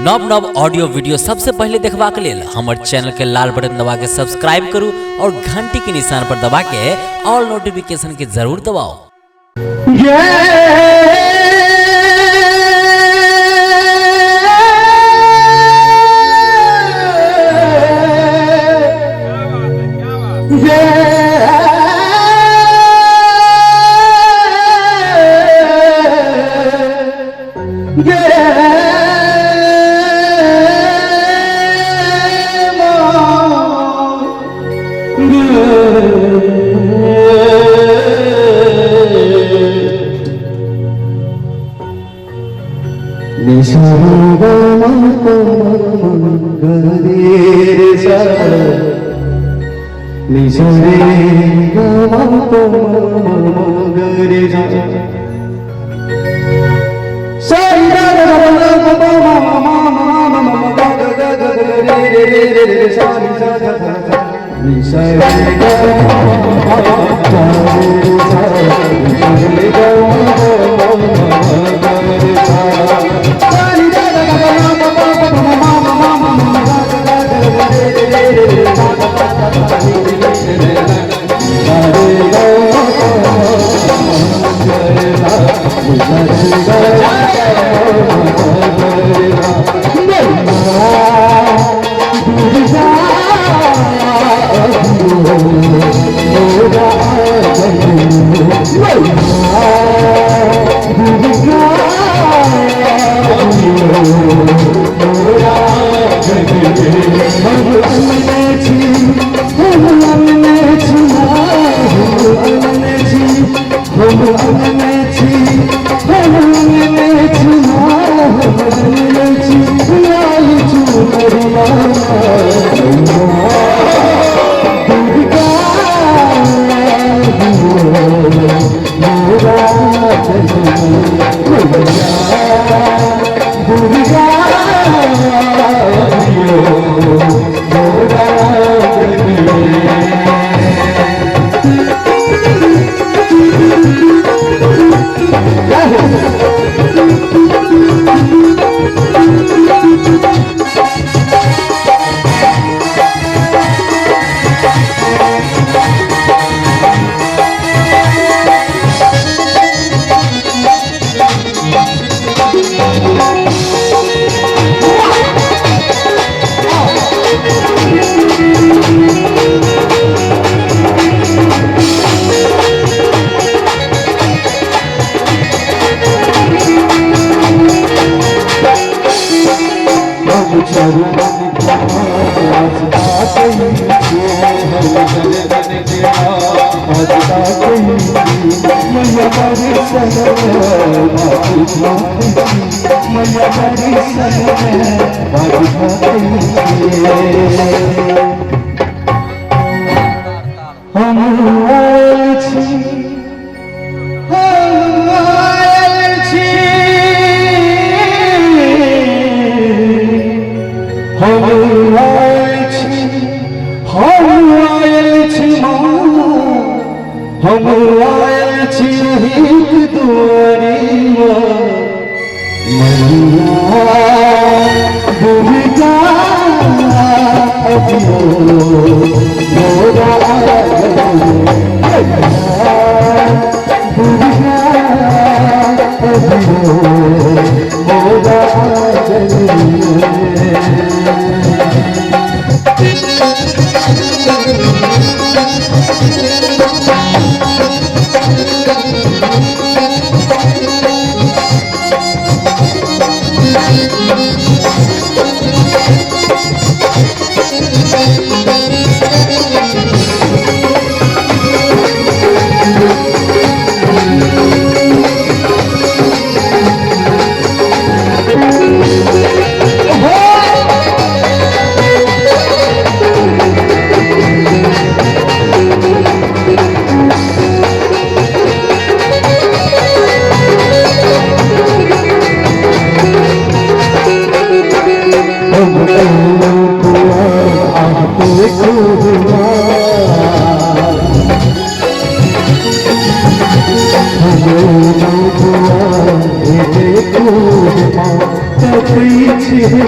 नव नव audio video सबसे पहले देखबा के लेल हमर चैनल के लाल बटन दबा के सब्सक्राइब करू और घंटी के निशान पर दबा के ऑल नोटिफिकेशन के जरूर दबाओ।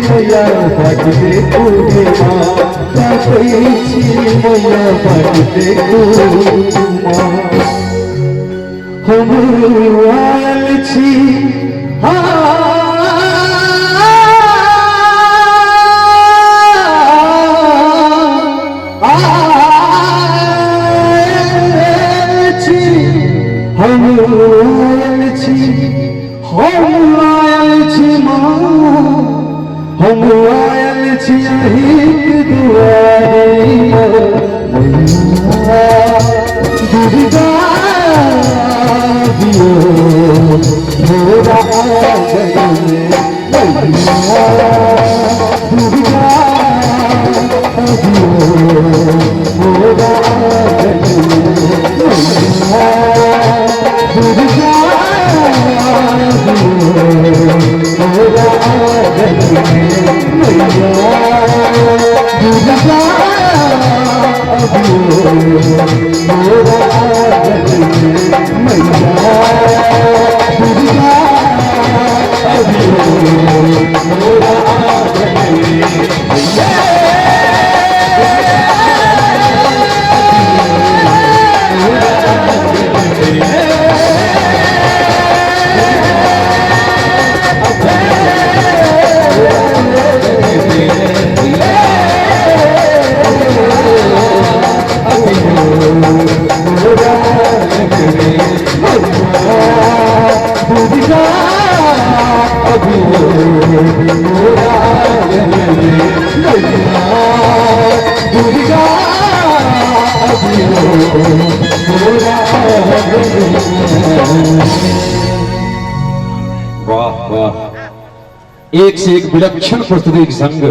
मैया बाटते तूने माँ ताकई छी मैया बाटते तू माँ हम आयल छी हम आयल छी माँ हम आयल छी अहिक दुआरी मैया दुर्गा दियो मोरा आंगन में मैया दुर्गा दियो मोरा आंगन में मैया दुर्गा मोरा आंगन में मैया दुर्गा मोरा आंगन में मैया दुर्गा मोरा आंगन में मैया वाह वाह, एक से एक विलक्षण प्रस्तुति संग